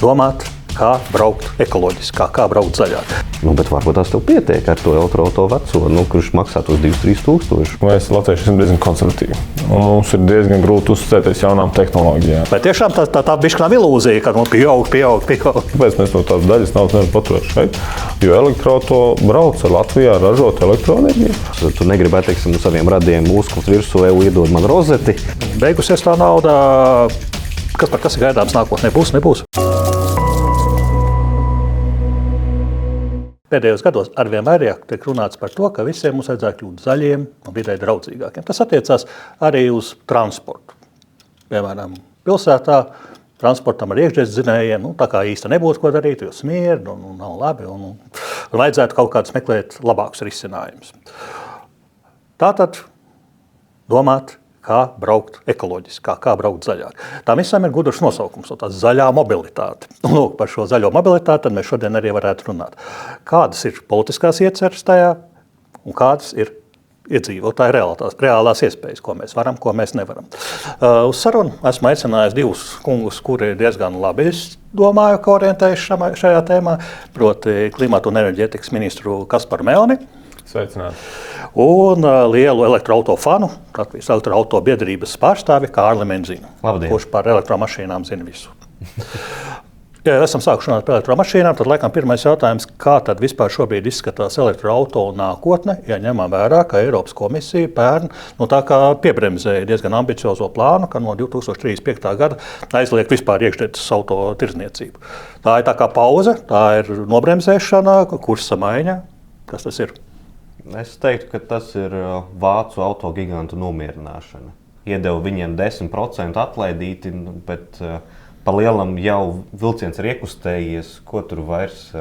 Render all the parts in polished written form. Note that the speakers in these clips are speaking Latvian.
domāt, kā braukt ekoloģiski, kā braukt zaļāk. Bet varbūt tās tev pietiek ar to elektroauto veco, kurš maksā tos 2-3 tūkstošus. Mēs latvieši esam diezgan konservatīvi. Un mums ir diezgan grūti uzticēties jaunām tehnoloģijām. Vai tiešām tā bišķi nav ilūzija, ka pieaug? Kāpēc mēs no tās daļas naudas nevaram paturēt šeit? Jo elektroauto brauc ar Latvijā ražot elektroenerģiju. Tu negribētu, teiksim, saviem radiem uzkalt virsū, iedod man rozeti. Beigusies tā nauda, kas ir gaidāms nākotnē, nebūs. Pēdējos gados arvien vairāk tiek runāts par to, ka visiem mums vajadzētu kļūt zaļiem un videi draudzīgākiem. Tas attiecās arī uz transportu. Piemēram, pilsētā transportam ar iekšzemes tā kā īsti nebūtu ko darīt, jo smird un nav labi un vajadzētu kaut kādus meklēt labākus risinājumus. Tātad domāt, kā braukt ekoloģiski, kā braukt zaļāk. Tam visam ir gudrs nosaukums, tā zaļā mobilitāte. Lūk, par šo zaļo mobilitāti mēs šodien arī varētu runāt. Kādas ir politiskās ieceres tajā un kādas ir iedzīvotāju reālās iespējas, ko mēs varam, ko mēs nevaram. Uz sarunu esmu aicinājis divus kungus, kuri diezgan labi, es domāju, ka orientējuši šajā tēmā, proti klimatu un enerģētikas ministru Kasparu Melni. Sveicināti. Un lielu elektroauto fanu, Latvijas elektroauto biedrības pārstāvi Kārli Menzinu. Labdien. Kurš par elektromašīnām zina visu. Ja esam sākuši runāt par elektromašīnām, tad laikam pirmais jautājums, kā tad vispār šobrīd izskatās elektroauto nākotne, ja ņemam vērā, ka Eiropas komisija pērn piebremzēja diezgan ambiciozo plānu, ka no 2035. gada aizliek vispār iekšzemes auto tirdzniecību. Tā ir tā kā pauze, tā ir nobremzēšana, kursa maiņa. Kas tas ir? Es teiktu, ka tas ir vācu auto gigantu nomierināšana. Iedeva viņiem 10% atlaidīti, bet pa lielam jau vilciens ir iekustējies, ko tur vairs.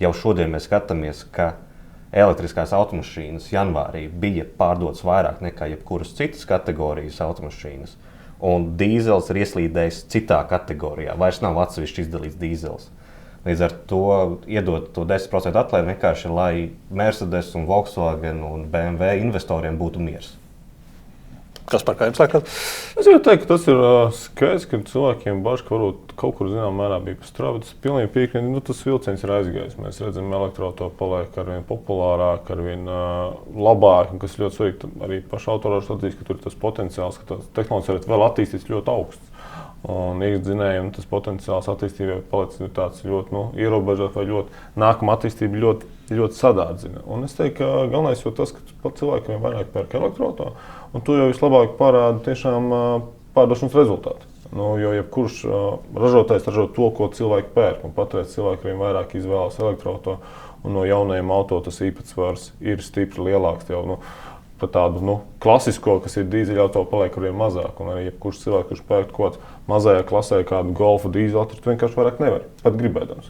Jau šodien mēs skatāmies, ka elektriskās automašīnas janvārī bija pārdotas vairāk nekā jebkuras citas kategorijas automašīnas. Un dīzels ir ieslīdējis citā kategorijā, vairs nav atsevišķi izdalīts dīzels. Līdz ar to iedot to 10% atlaidi vienkārši, lai Mercedes un Volkswagen un BMW investoriem būtu miers. Kas par kā jums liekas? Es jau teiktu, ka tas ir skaidrs, ka cilvēkiem bažas, ka varbūt kaut kur zināmā mērā bija pa strāvu. Tas pilnīgi piekrīt, tas vilciens ir aizgājis. Mēs redzam, elektroauto paliek arvien populārāk, arvien labāk, un kas ļoti svarīgi arī paši autoražas atzīst, ka tur ir tas potenciāls, ka tās tehnoloģijas varētu vēl attīstīties ļoti augsts. Un iekšdzinējiem tas potenciāls attīstībai palicis tāds ļoti ierobežots vai ļoti nākama attīstība ļoti sadārdzina. Un es teiktu, ka galvenais jau tas, ka cilvēkiem vairāk pērk elektroauto, un to jau vislabāk parāda tiešām pārdošanas rezultāti. Jo jebkurš ražotājs ražo to, ko cilvēki pērk, un patreiz cilvēki vien vairāk izvēlas elektroauto, un no jaunajiem auto tas īpatsvars ir stipri lielāks. Jau, par tādu klasisko, kas ir dīzeļauto, paliek arvien mazāk. Un arī jebkurš cilvēks, kurš pērk kaut kādā mazajā klasē kādu Golfu dīzeļautu, tu vienkārši vairāk nevar, pat gribēdams.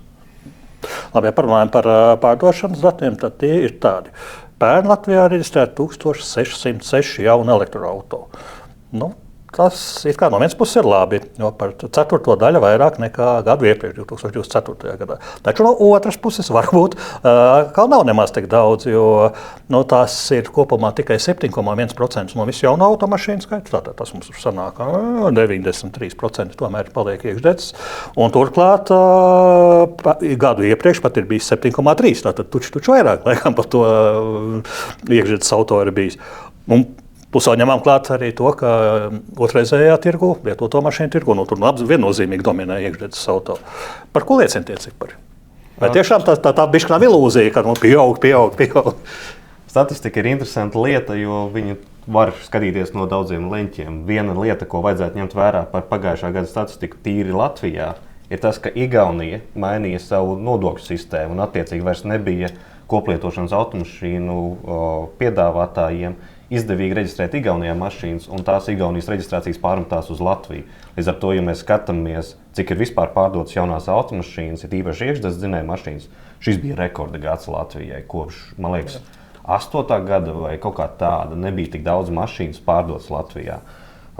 Labi, ja parunājam par pārdošanas datiem, tad tie ir tādi. Pērn Latvijā reģistrēti 1606 jauni elektroauto. Tas it kā no vienas puses ir labi, jo par ceturto daļu vairāk nekā gadu iepriekš, 2024. gadā. Taču no otras puses varbūt kā nav nemaz tik daudz, jo tās ir kopumā tikai 7,1% no visu jaunu automašīnu skaita. Tātad tas mums sanāk 93% tomēr paliek iekšzemes. Un turklāt gadu iepriekš pat ir bijis 7,3%. Tātad tuči vairāk laikam par to iekšzemes auto ir bijis. Plus vēl ņemam klāt arī to, ka otrreizējā tirgu, lietoto mašīnu tirgu, tur viennozīmīgi dominē iekšzemes auto. Par ko liecina tie cipari? Vai tiešām tā bišķi nav ilūzija, ka pieaug? Statistika ir interesanta lieta, jo viņi var skatīties no daudziem leņķiem. Viena lieta, ko vajadzētu ņemt vērā par pagājušā gada statistiku tīri Latvijā, ir tas, ka Igaunija mainīja savu nodokļu sistēmu un attiecīgi vairs nebija koplietošanas automašīnu piedāvātājiem izdevīgi reģistrēt Igaunijā mašīnas, un tās Igaunijas reģistrācijas pārmetās uz Latviju. Līdz ar to, ja mēs skatāmies, cik ir vispār pārdotas jaunās automašīnas, ir īpaši iekšzemes dzinēju mašīnas, šis bija rekorda gads Latvijai, kopš, man liekas, 8. gada vai kaut kā tāda, nebija tik daudz mašīnas pārdotas Latvijā.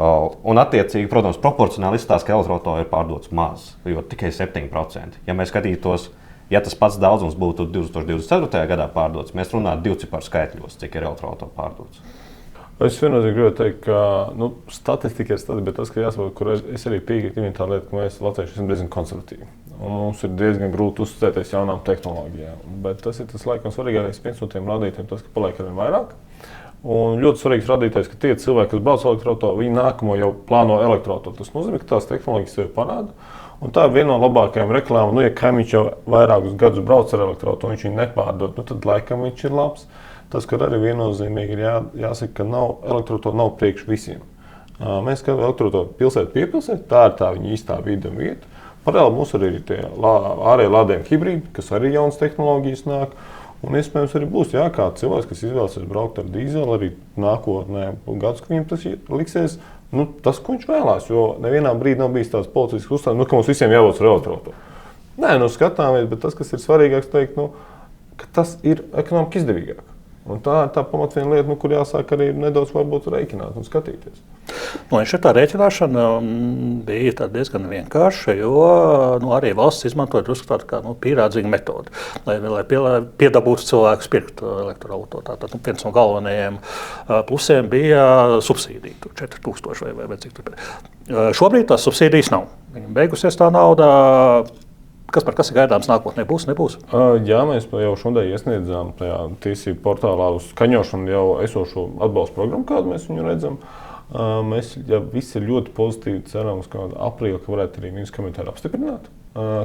Un attiecīgi, protams, proporcionāli izskatās, ka elektroauto ir pārdots maz, jo tikai 7%. Ja mēs skatītos, ja tas pats daudzums būtu 2024. gadā pārdots, mēs runātu divciparu skaitļos, cik ir elektroauto pārdots. Es viennozīmīgi gribētu teikt, ka statistika ir statistika, bet tas, ka jāsaprot, kur es arī piekrītu, ir tā lieta, ka mēs latvieši esam diezgan konservatīvi. Un mums ir diezgan grūti uzticēties jaunām tehnoloģijām. Bet tas ir tas laikam svarīgākais viens no tiem rādītājiem, tas, ka paliek arvien vairāk. Un ļoti svarīgs rādītājs, ka tie cilvēki, kas brauc elektroauto, viņi nākamo jau plāno elektroauto. Tas nozīmē, ka tās tehnoloģijas sevi parāda. Un tā ir viena no labākajām reklāmām. Nu, ja kaimiņš jau vairākus gadus brauc ar elektroauto, viņš viņu nepārdod, tad laikam viņš ir labs. Tas, ka arī viennozīmīgi ir jāsaka, ka elektroauto nav priekš visiem. Mēs kā elektroauto pilsēta, tā ir tā viņa īstā vide un vieta. Paralēli mums arī ir tie ārēji lādējumi hibrīdi, kas arī jaunas tehnoloģijas nāk. Un iespējams arī būs kāds cilvēks, kas izvēlēsies braukt ar dīzeli arī nākotnē. Gads, ka viņam tas liksies, tas, ko viņš vēlās. Jo nevienā brīdī nav bijis tāds politisks uzstādījums, ka mums visiem jābūt ar elektroauto. Nē, skatāmies, bet tas, kas ir svarīgāks, teikt, ka tas ir ekonomiski izdevīgāk. Un tā ir tā pamatviena lieta, kur jāsāk arī nedaudz varbūt rēķināt un skatīties. Tā rēķināšana bija diezgan vienkārša, jo arī valsts izmantoja drusku tādu kā pierādzīgu metodi, lai piedabūtu cilvēkus pirkt elektroauto. Tātad viens no galvenajiem plusiem bija subsīdija, 4000 vai cik tur. Šobrīd tās subsīdijas nav. Viņam beigusies tā nauda. Kas ir gaidāms nākotnē? Nebūs? Jā, mēs jau šodien iesniedzām tajā tiesību portālā uz skaņošanu jau esošo atbalstu programmu, kādu mēs viņu redzam. Mēs, ja viss ir ļoti pozitīvi, cerams, ka aprīlī varētu arī ministrs komentāru apstiprināt,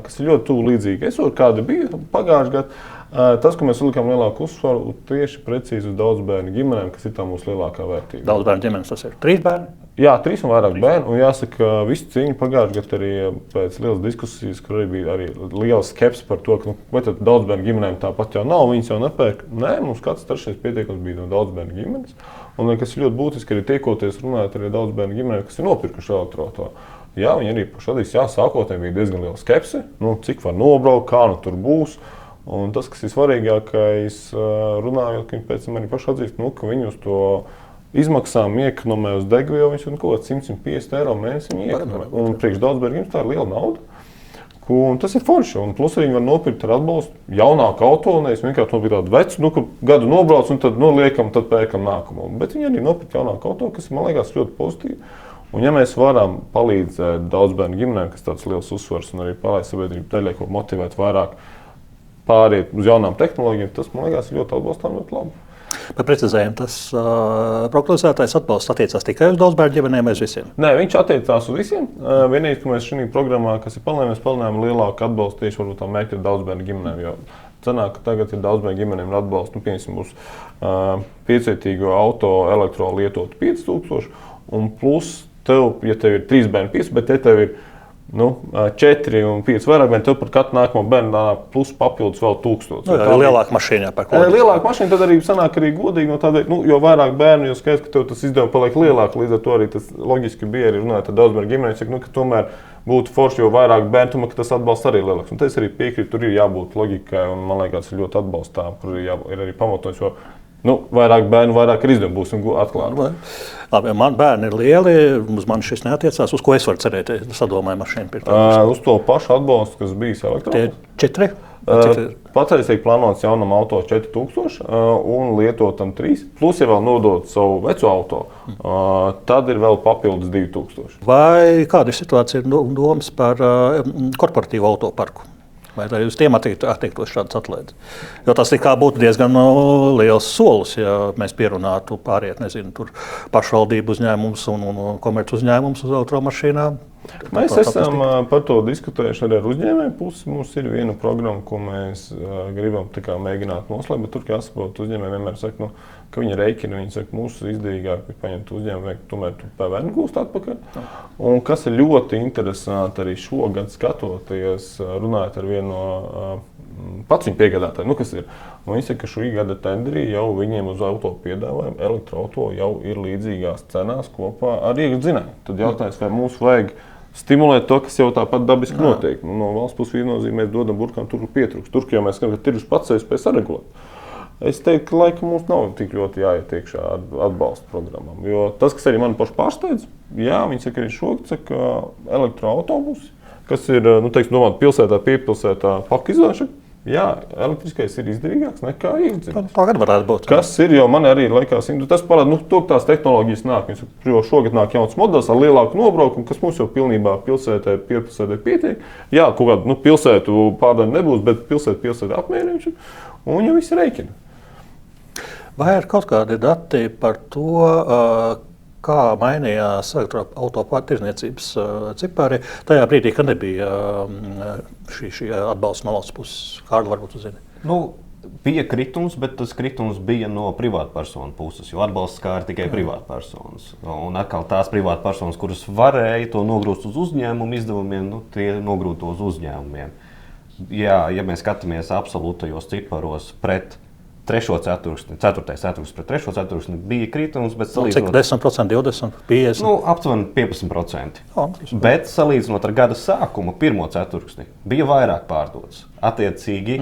kas ir ļoti tuvu līdzīgi esot, kāda bija pagājušajā gadā. Tas, ko mēs uzlikām lielāku uzsvaru tieši precīzi uz daudzbērnu ģimenēm, kas ir tā mūsu lielākā vērtība. Daudzbērnu ģimenes tas ir 3 bērni? Jā, 3 un vairāk bērnu. Un jāsaka, visi cīņi pagājušajā gadā arī pēc lielas diskusijas, kur arī bija arī liela skepse par to, ka vai tad daudzbērnu ģimenēm tāpat jau nav, viņas jau nepērk. Nē, mums katrs trešais pieteikums bija no daudzbērnu ģimenes. Un kas ir ļoti būtiski, arī tiekoties runājot ar daudzbērnu ģimenēm, kas ir nopirkuši elektroauto. Jā, viņi arī pašādīs, sākotnēji bija diezgan liela skepse, cik var nobraukt, kā tur būs. Un tas, kas ir svarīgākais, runājot, ka viņi pēc tam arī paši atzīst, ka viņi uz to izmaksām iekonomē uz degvielu, viņš ir kaut kāds 150 eiro mēnesī iekonomē. Un priekš daudzbērgiem tā ir liela nauda. Un tas ir forši. Un plus arī viņi var nopirkt ar atbalstu jaunāku auto, nevis vienkārši nopirkt tādu vecu, ka gadu nobrauc un tad liekam, tad pērkam nākamo. Bet viņi arī nopirkt jaunāku auto, kas man liekas ļoti pozitīvi. Un ja mēs varam palīdzēt daudzbērnu ģimenēm, kas tāds liels uzsvars un arī pārējai sabiedrību daļai, ko motivēt vairāk pāriet uz jaunām tehnoloģijām, tas, man liekas, ļoti atbalstām, ļoti labi. Bet precizējam, tas prognozētais atbalsts attiecās tikai uz daudzbērnu ģimenēm vai uz visiem? Nē, viņš attiecās uz visiem. Vienīgi, ka mēs šī programmā, kas ir palīdzinājums, mēs palīdzinājām lielāku atbalstu tieši varbūt tā mērķi ir daudzbērnu ģimenēm. Jo cenāk, ka tagad ir daudzbērnu ģimenēm atbalsts, piemēram, uz piecvietīgo auto elektro lietotu 5000 un plus tev, ja tev ir 3 bērni 5, bet ja tev ir 4 un 5 vairāk bērni, tev par katru nākamo bērnu nāk plus papildus vēl 1000. Tā lielāka mašīna jāpērk. Lielāka mašīna tad arī sanāk arī godīgi no tāda, jo vairāk bērnu, jo skaidrs, ka tev tas izdevums paliek lielāk, līdz ar to arī tas loģiski bija arī runājot ar daudzbērnu ģimenēm, ka tomēr būtu forši, jo vairāk bērnu, tomēr, ka tas atbalsts arī lielāks. Un tas arī piekrīt, tur ir jābūt loģikai un man liekas ir ļoti atbalstām, kur ir arī pamatojums, jo vairāk bērnu, vairāk ir izdevumi, būsim atklāti. Labi, man bērni ir lieli, uz mani šis neatiecās. Uz ko es varu cerēt, ja sadomāju mašīnu pirkt? Uz to pašu atbalstu, kas bijis elektroautos. Tie 4? Patreiz tiek plānots jaunam auto 4000 un lietotam 3. Plus, ja vēl nodot savu veco auto, tad ir vēl papildus 2000. Vai kāda ir situācija domas par korporatīvu autoparku? Vai arī uz tiem attiektos šādas atlaides? Jo tas būtu diezgan liels solis, ja mēs pierunātu pāriet, pašvaldību uzņēmumus un komerci uzņēmumus uz elektromašīnām. Mēs esam par to diskutējuši arī ar uzņēmēju pusi. Mums ir viena programma, ko mēs gribam mēģināt noslēgt, bet tur jāsaprot, uzņēmēji vienmēr saka, ka viņi rēķina, viņi saka, mūsu izdevīgāk ir paņemt uzņēmumu, tomēr tu PVN gūst atpakaļ. Un kas ir ļoti interesanti arī šogad skatoties, runājot ar vienu no pats viņu piegādātāju, kas ir. Un viņi saka, ka šī gada tenderī jau viņiem uz auto piedāvājumu elektroauto jau ir līdzīgās cenās kopā ar iekšdzinēju. Tad jautājums, vai mums vajag stimulēt to, kas jau tāpat dabiski notiek. No valsts puses viennozīmē mēs dodam burkām tur, kur pietrūkst. Tur, jau mēs skatām, ka tirgus pats sevi spēj saregulēt. Es teiktu, ka laikam mums nav tik ļoti jāiet iekšā ar atbalsta programmām. Jo tas, kas arī mani paši pārsteidz, viņi saka, arī šogad saka elektroautobusi, kas ir, domāt, pilsētā, piepilsētā paku izvēršana, Jā, elektriskais ir izdevīgāks nekā īsdzīvs. Tā gan varētu būt. Kas ir, jo man arī liekas, tas parāda, to, ka tās tehnoloģijas nāk. Jo šogad nāk jauns modelis ar lielāku nobraukumu, kas mums jau pilnībā pilsētē pietiek. Jā, kaut kādu pilsētu pārdaļu nebūs, bet pilsēta apmierināšu, un jau viss rēķina. Vai ir kaut kādi dati par to, kā mainījās elektroautoparku tirdzniecības cipari tajā brīdī, kad nebija šī atbalsta no valsts puses? Kādu varbūt jūs zināt? Bija kritums, bet tas kritums bija no privātpersonu puses, jo atbalsts skāra tikai privātpersonas. Un atkal tās privātpersonas, kuras varēja to nogrūst uz uzņēmumu izdevumiem, tie nogrūta uz uzņēmumiem. Jā, ja mēs skatāmies absolūtajos ciparos pret 3. ceturksni, 4. ceturksni pret 3. ceturksni bija kritums, bet salīdzinot... Cik 10%, 20%, 50%? Aptuveni 15%. Bet salīdzinot ar gada sākumu, 1. ceturksni, bija vairāk pārdots. Attiecīgi,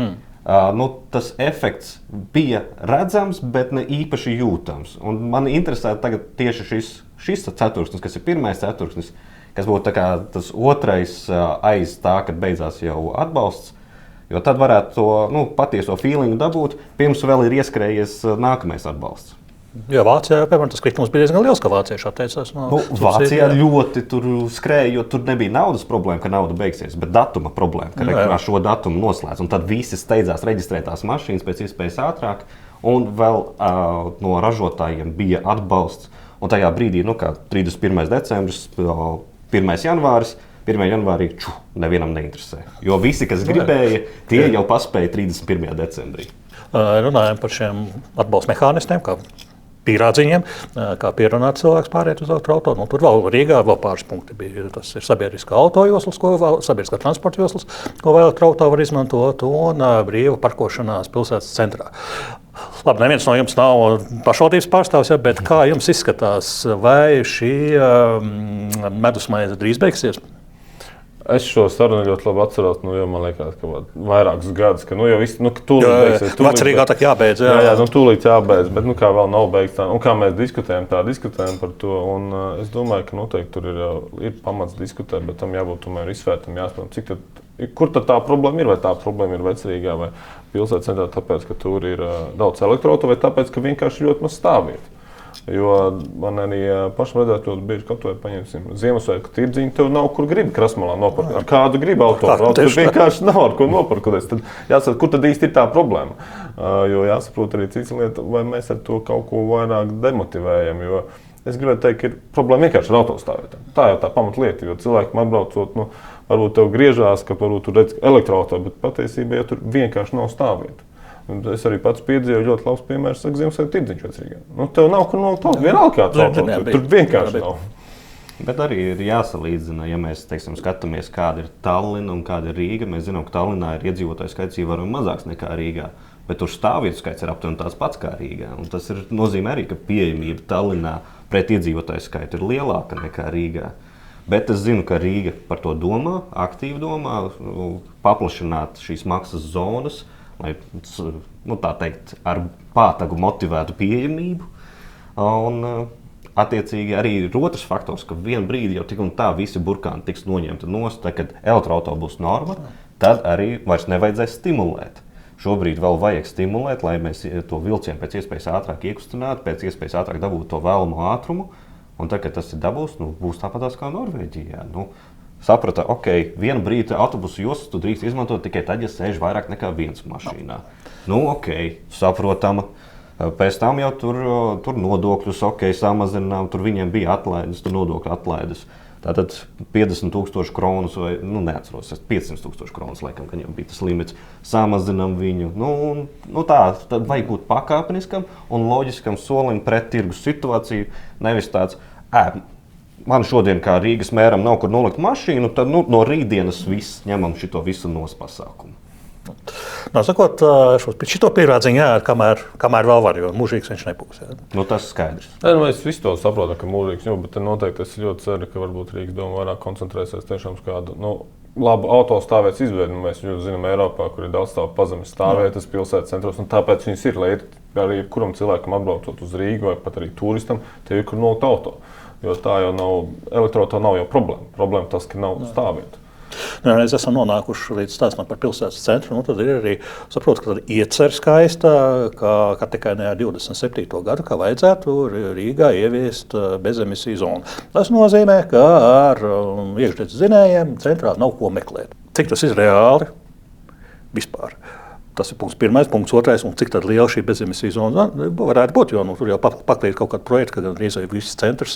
tas efekts bija redzams, bet ne īpaši jūtams. Un man interesē tagad tieši šis ceturksnis, kas ir 1. ceturksnis, kas būtu tā kā tas otrais aiz tā, kad beidzās jau atbalsts. Jo tad varētu to patieso feelingu dabūt, pirms vēl ir ieskrējies nākamais atbalsts. Jo Vācijā, piemēram, tas kritums bija diezgan liels, ka vācieši atteicās no Vācijā ļoti tur skrēja, jo tur nebija naudas problēma, ka nauda beigsies, bet datuma problēma, ka šo datumu noslēdz. Un tad visi steidzās reģistrēt tās mašīnas pēc iespējas ātrāk, un vēl no ražotājiem bija atbalsts. Un tajā brīdī, kā 31. decembris, 1. janvāris, 1. janvārī nevienam neinteresē. Jo visi, kas gribēja, tie jau paspēja 31. decembrī. Runājam par šiem atbalsta mehānismiem, kā pīrādziņiem, kā pierunāt cilvēks pāriet uz elektroauto. Tur vēl Rīgā vēl pāris punkti bija. Tas ir sabiedriskā autojoslas, sabiedriskā transporta joslas, ko vēl elektroauto var izmantot, un brīva parkošanās pilsētas centrā. Labi, neviens no jums nav pašvaldības pārstāvs, bet kā jums izskatās, vai šī medusmaize drīz beigsies? Es šo sarunu ļoti labi atceros, jo man liekas, ka vairākus gadus, ka jau viss, tūlīt beigsies. Vats Rīgā tā jābeidz. Jā, tūlīt jābeidz, bet kā vēl nav beigts tā. Un kā mēs diskutējam par to, un es domāju, ka noteikti tur ir pamats diskutēt, bet tam jābūt tomēr izsvērtam, jāsaprot, kur tad tā problēma ir, vai tā problēma ir Vecrīgā vai pilsētas centrā, tāpēc, ka tur ir daudz elektroauto, vai tāpēc, ka vienkārši ļoti maz stāvvietu. Jo man arī pašam redzēt, ļoti bieži katru paņemsim Ziemassvētku tirdziņu, tev nav kur gribi Krasmalā noparkot. Ar kādu gribi autobraukt, tev vienkārši nav ar ko noparkoties. Tad jāsaprot, kur tad īsti ir tā problēma. Jo jāsaprot arī cits lieta, vai mēs ar to kaut ko vairāk demotivējam. Jo es gribētu teikt, ka ir problēma vienkārši ar autostāvvietām. Tā jau tā pamatlieta, jo cilvēkiem atbraucot, varbūt tev griežās, ka varbūt tur redz elektroauto, bet patiesībā tur vienkārši nav stāvvieta. Es arī pats piedzīvoju ļoti labs piemērs, saka, Ziemassvētku tirdziņš Vecrīgā. Tev nav kur nolikt auto, vienalga kāds auto, tur vienkārši nav. Bet arī ir jāsalīdzina, ja mēs, skatāmies, kāda ir Tallina un kāda ir Rīga. Mēs zinām, ka Tallinā ir iedzīvotāju skaits ievērojami mazāks nekā Rīgā, bet tur stāvvietu skaits ir aptuveni tāds pats kā Rīgā. Un tas nozīmē arī, ka pieejamība Tallinā pret iedzīvotāju skaitu ir lielāka nekā Rīgā. Bet es zinu, ka Rīga par to domā, aktīvi domā, paplašināt šīs maksas zonas, lai tā teikt, ar pātagu motivētu pieejamību. Un, attiecīgi, arī ir otrs faktors, ka vienā brīdī jau tik un tā visi burkāni tiks noņemti nost, kad elektroauto būs norma, tad arī vairs nevajadzēs stimulēt. Šobrīd vēl vajag stimulēt, lai mēs to vilcienu pēc iespējas ātrāk iekustinātu, pēc iespējas ātrāk dabūtu to vēlamo ātrumu. Un tad, kad tas ir dabūs, būs tāpatās kā Norvēģijā. Saprata, vienu brīdi autobusu joslas tu drīkst izmantot tikai tad, ja sēž vairāk nekā viens mašīnā. Saprotama. Pēc tam jau tur nodokļus samazinām, tur viņiem bija atlaides, tur nodokļu atlaides. Tātad 50,000 kronas vai, neatceros, 500,000 kronas, laikam, ka jau bija tas limits, samazinām viņu. Tad vajag būt pakāpeniskam un loģiskam solim pret tirgus situāciju, nevis tāds, man šodien kā Rīgas mēram nav kur nolikt mašīnu, tad no rītdienas viss ņemam šito visu nospasākumu. Sakot, šito pierādziņu jāiet, kamēr vēl var, jo mūžīgs viņš nebūs. Tas skaidrs. Mēs visi to saprotam, ka mūžīgs, bet noteikti es ļoti ceru, ka varbūt Rīgas doma vairāk koncentrēsies tiešām uz kādu labu autostāvvietas izveidi. Mēs zinām Eiropā, kur ir daudz tādu pazemes stāvvietas pilsētas centros, un tāpēc viņas ir, lai arī kuram cilvēkam atbraucot uz Rīgu vai pat arī turistam, tev ir kur nolikt auto. Jo tā jau nav, elektroauto nav jau problēma. Problēma tas, ka nav stāvvietu. Ja, mēs esam nonākuši līdz stāstam par pilsētas centru. Tad ir arī saprotu, ka iecer skaista, ka tikai ne ar 27. gadu, kā vajadzētu Rīgā ieviest bezemisiju zonu. Tas nozīmē, ka ar iekšzemes zinējiem centrā nav ko meklēt. Cik tas ir reāli vispār? Tas ir punkts pirmais, punkts otrais, un cik liela šī bezemisiju zona varētu būt. Jo tur jau paklīt kaut kādu projektu, ka gan rīzē viss centrs,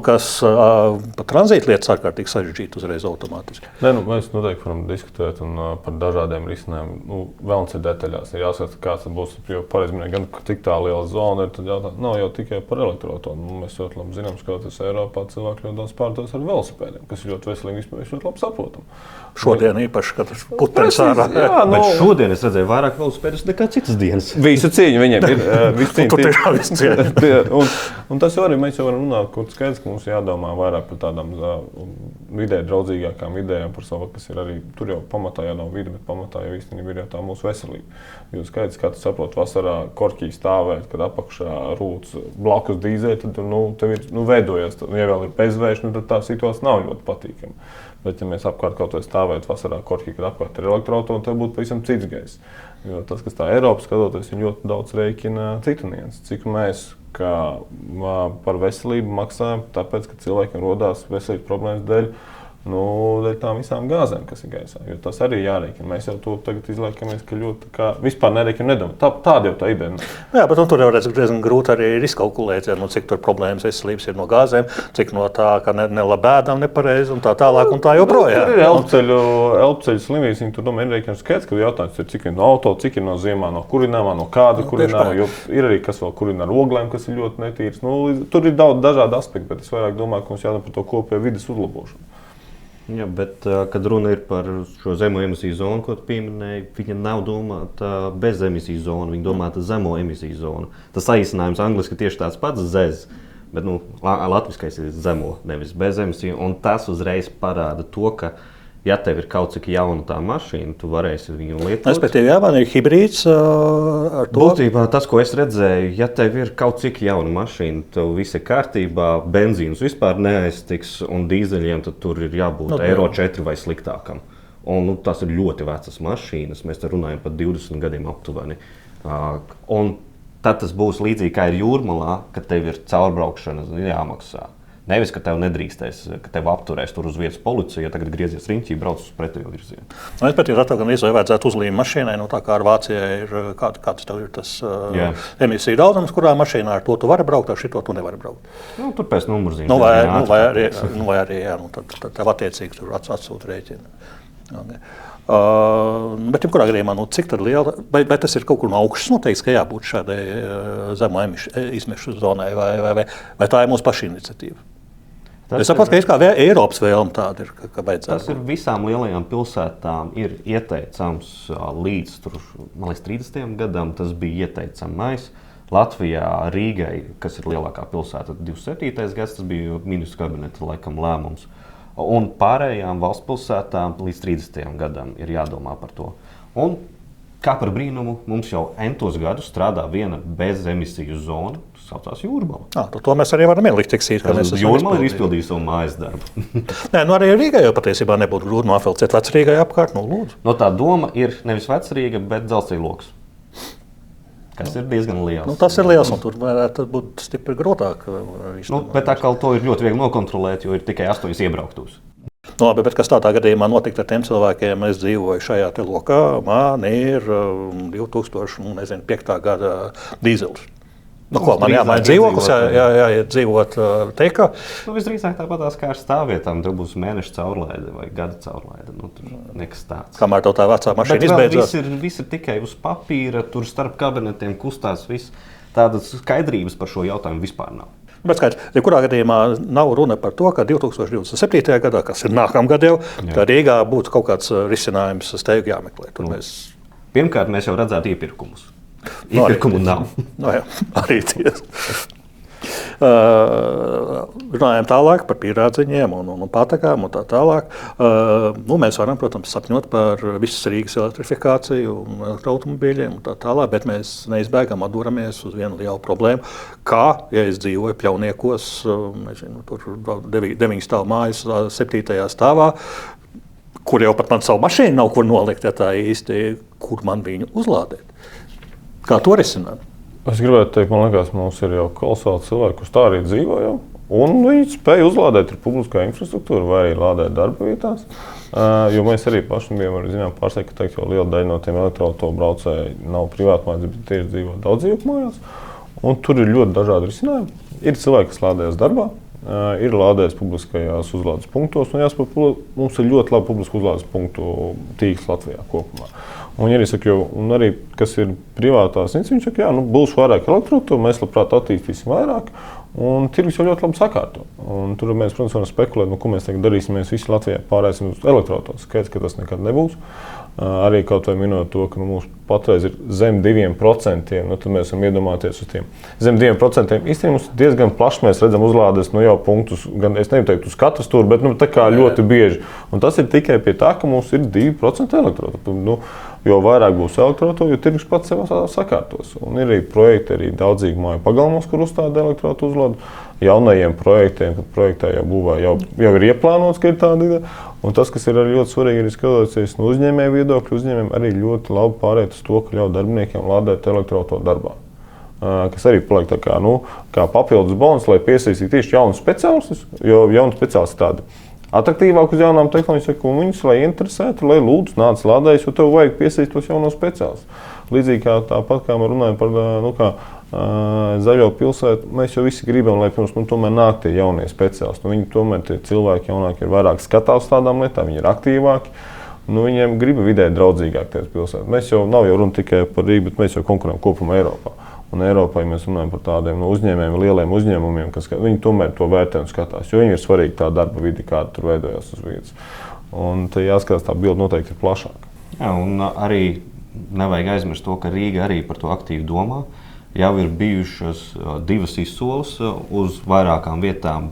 kas pa tranzītu lietas ārkārtīgi sarežģīti uzreiz automātiski. Mēs noteikti varam diskutēt par dažādiem risinājumiem. Vēlams ir detaļās. Ir jāskatās, kāds būs. Jo pareizi minēja, gan cik tā liela zona ir, tad jautāt, nav jau tikai par elektroautomašīnu. Mēs ļoti labi zinām, ka Eiropā cilvēki ļoti daudz pārvietojas ar velosipēdiem, kas ir ļoti veselīgi, vispār ļoti labi saprotam. Šodien īpaši, kad putenis ārā. Bet šodien es redzēju vairāk velosipēdus nekā citas dienas. Visu cīņu viņiem ir. Tur tiešām visu cieņu. Un tas jau arī mēs jau varam runāt, kur skaidrs, ka mums jādomā vairāk par tādām vidē draudzīgākām idejām par savu, kas ir arī, tur jau pamatā jau nav vide, bet pamatā jau īstenībā ir jau tā mūsu veselība. Jo skaidrs, kā tu saproti, vasarā korķī stāvēt, kad apakšā rūts blakus dīzē, tad tev ir veidojas, ja vēl ir bezvējš, tad tā situācija nav ļoti patīkama. Bet, ja mēs apkārt kaut ko stāvētu vasarā korķī, kad apkārt ir elektroautomašīna, tad būtu pavisam cits gaiss. Jo tas, kas tā Eiropas skatoties, viņi ļoti daudz rēķina citu nianses. Cik mēs par veselību maksājam, tāpēc, ka cilvēkiem rodās veselības problēmas dēļ tām visām gāzēm, kas ir gaisā. Jo tas arī jārēķina. Mēs jau to tagad izliekamies, ka ļoti vispār nerēķina nedomā. Tāda jau tā ideja. Jā, bet tur jau redz, diezgan grūti arī izkalkulēt, cik tur problēmas veselības ir no gāzēm, cik no tā, ka nelabēdām nepareizi un tā tālāk un tā joprojām. Tur ir elpceļu slimības, viņi tur domā, ir rēķina skaidrs, ka jautājums ir, cik ir no auto, cik ir no ziemā, no kurināmā, no kāda kurināmā, jo ir arī kas vēl kurina ar oglēm, kas ir ļoti netīrs. Tur ir daudz dažādu aspektu, bet es vairāk domāju, ka mums jādomā par to kopējo vides uzlabošanu. Jā, bet, kad runa ir par šo zemo emisiju zonu, ko tu pieminēji, viņa nav domāta bez emisiju zonu, viņa domāta zemo emisiju zonu. Tas saīsinājums angliski tieši tāds pats ZEZ, bet latviskais ir zemo, nevis bez emisiju. Un tas uzreiz parāda to, ka, ja tev ir kaut cik jauna tā mašīna, tu varēsi viņu lietot. Respektīvi, jā, man ir hibrīds ar to. Būtībā tas, ko es redzēju, ja tev ir kaut cik jauna mašīna, tev viss ir kārtībā, benzīns vispār neaiztiks un dīzeļiem, tad tur ir jābūt Eiro 4 vai sliktākam. Un tas ir ļoti vecas mašīnas, mēs te runājam par 20 gadiem aptuveni. Un tad tas būs līdzīgi kā ir Jūrmalā, kad tev ir caurbraukšana jāmaksā. Nevis, ka tev nedrīkstēs, ka tev apturēs tur uz vietas policija, ja tagad griezies riņķī, brauc uz pretējo virzienu. Es pat ir gan izvēlēt, vajadzētu uzlīm mašīnai, tā kā ar Vācijai ir, kāds tev ir tas emisiju daudzums, kurā mašīnā ar to tu vari braukt, ar šito tu nevari braukt. Tur pēc numurzīmes. Vai arī, tad tev attiecīgi tur atsūta rēķina. Okay. Bet jebkurā gadījumā, cik tad liela, vai tas ir kaut kur no augšas noteikts, ka jābūt šādai zemo izmešu zonai, vai tā ir mūsu paša iniciatīva? Es saprotu, ka Eiropas vēlme tāda ir, ka vajadzētu. Tas ir visām lielajām pilsētām ir ieteicams līdz 30. gadam, tas bija ieteicamais. Latvijā, Rīgai, kas ir lielākā pilsēta, 27. gads, tas bija ministru kabineta laikam lēmums. Un pārējām valsts pilsētām līdz 30. gadam ir jādomā par to. Un kā par brīnumu, mums jau entos gadus strādā viena bezemisiju zona, tas saucās Jūrmala. To mēs arī varam ielikt teksīt, ka mēs esam Jūrmala ir izpildījusi savu mājas darbu. Nē, arī Rīgai jau patiesībā nebūtu grūti nofelcēt Vecrīgai apkārt, lūdzu. Tā doma ir nevis Vecrīga, bet dzelzceļa loks. Kas ir diezgan liels. Tas ir liels, un tur varētu būt stipri grūtāk. Bet atkal to ir ļoti viegli nokontrolēt, jo ir tikai 8 iebrauktos. Labi, bet kas tādā gadījumā notiktu ar tiem cilvēkiem? Es dzīvoju šajā te lokā, man ir 2005. gada dīzelis. Man jāmaina dzīvoklis, jāiet dzīvot teikā. Visdrīzāk tāpatās kā ar stāvvietām, tur būs mēneša caurlaide vai gada caurlaide. Tur nekas tāds. Kamēr tev tā vecā mašīna izbeidzās? Viss ir tikai uz papīra, tur starp kabinetiem kustās viss. Tādas skaidrības par šo jautājumu vispār nav. Bet skaidrs, kurā gadījumā nav runa par to, ka 2027. gadā, kas ir nākamgad jau, ka Rīgā būtu kaut kāds risinājums steigu jāmeklē. Pirmkārt, mēs jau redzētu iepirkumus. Iepirkumu nav. Arī tiesa. Runājam tālāk par pīrādziņiem un patakām un tā tālāk. Mēs varam, protams, sapņot par visas Rīgas elektrifikāciju un elektroautomobīļiem un tā tālāk, bet mēs neizbēgam atduramies uz vienu lielu problēmu, kā, ja es dzīvoju Pļauniekos, tur 9 stāvu mājas 7. stāvā, kur jau pat man savu mašīnu nav kur nolikt, ja tā īsti, kur man viņu uzlādēt. Kā to risināt? Es gribētu teikt, man liekas, mums ir jau kolosāli cilvēki, kurš tā arī dzīvo jau. Un viņi spēj uzlādēt ar publiskā infrastruktūru vai arī lādēt darba vietās. Jo mēs arī paši bijām pārsteigti, ka teikt, liela daļa no tiem elektroautobraucēji nav privātmājās, bet tieši dzīvo daudz dzīvokļu mājās. Un tur ir ļoti dažādi risinājumi. Ir cilvēki, kas lādējas darbā, ir lādējas publiskajās uzlādes punktos. Un jāsaprot, mums ir ļoti labi publisku uzlādes punktu tīkls Latvijā kopumā. Un arī saka, un arī, kas ir privātās institūcijas, viņi saka, būs vairāk elektroautoru, mēs labprāt attīstīsim vairāk. Un tirgus jau ļoti labi sakārto. Un tur mēs, protams, varam spekulēt, ko mēs tagad darīsim. Mēs visi Latvijā pārēsim uz elektroautorus. Skaidrs, ka tas nekad nebūs. Arī kaut vai minot to, ka mums patreiz ir zem 2%, tad mēs varam iedomāties uz tiem. Zem 2% īstenībā mums diezgan plaši mēs redzam uzlādes jau punktus, gan es nevaru teikt uz katru stūri, bet tā kā ļoti bieži. Un tas ir tikai pie tā, ka mums ir 2% elektroautoru. Jo vairāk būs elektroautoru, jo tirgus pats sev sakārtos. Un ir arī projekti arī daudzīgi māju pagalmos, kur uzstāda elektroautoru uzlādi. Jaunajiem projektiem, kad projektā jau būvē, jau ir ieplānots, ka ir tāda ideja. Un tas, kas ir arī ļoti svarīgi, ir skatoties no uzņēmēju viedokļa, uzņēmējiem arī ļoti labi pārēt uz to, ka ļauj darbiniekiem lādēt elektroautoru darbā. Kas arī paliek tā kā papildus bonus, lai piesaistītu tieši jaunus speciālistus, jo jauni speciālisti tādi atraktīvāk uz jaunām tehnoloģijām, un viņus, lai interesētu, lai lūdzu nāc lādējas, jo tev vajag piesaistīt tos jaunos speciālistus. Līdzīgi kā tāpat, kā mēs runājam par zaļo pilsētu, mēs jau visi gribam, lai pirms tomēr nāk tie jaunie speciālisti. Viņi tomēr tie cilvēki jaunāki ir vairāk skatās tādām lietām, viņi ir aktīvāki. Viņiem grib vidē draudzīgāk tās pilsētas. Mēs jau nav jau runa tikai par Rīgu, bet mēs jau konkurējam kopumā Eiropā. Un Eiropā, ja mēs runājam par tādiem uzņēmējiem, lieliem uzņēmumiem, kas viņi tomēr to vērtē un skatās, jo viņi ir svarīgi tā darba vidi, kāda tur veidojās uz vietas. Un te jāskatās, tā bilde noteikti ir plašāka. Jā, un arī nevajag aizmirst to, ka Rīga arī par to aktīvi domā. Jau ir bijušas 2 izsoles uz vairākām vietām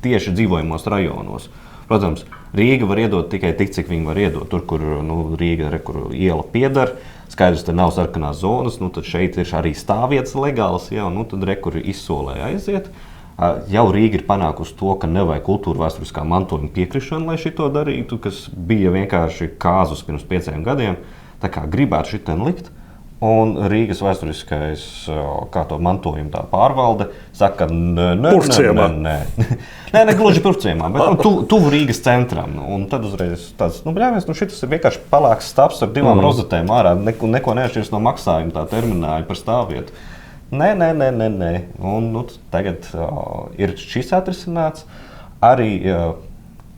tieši dzīvojamos rajonos. Protams, Rīga var iedot tikai tik, cik viņi var iedot. Tur, kur Rīga kur iela pieder, skaidrs, ka nav sarkanās zonas, tad šeit ir arī stāvvietas legālas, tad kur izsolē aiziet. Jau Rīga ir panākusi to, ka nevajag kultūra vēsturiskā mantojuma piekrišanu, lai šito darītu, kas bija vienkārši kāzus pirms 5 gadiem. Tā kā gribētu šitien likt. Un Rīgas vēsturiskais mantojuma pārvalde saka, ka ne gluži Purvciemā, bet tuvu Rīgas centram. Un tad uzreiz tāds, šis ir vienkārši palāks stāvs ar 2 rozetēm ārā, neko neatšķiras no maksājuma tā termināļa par stāvvietu. Nē. Un tagad ir šis atrisināts. Arī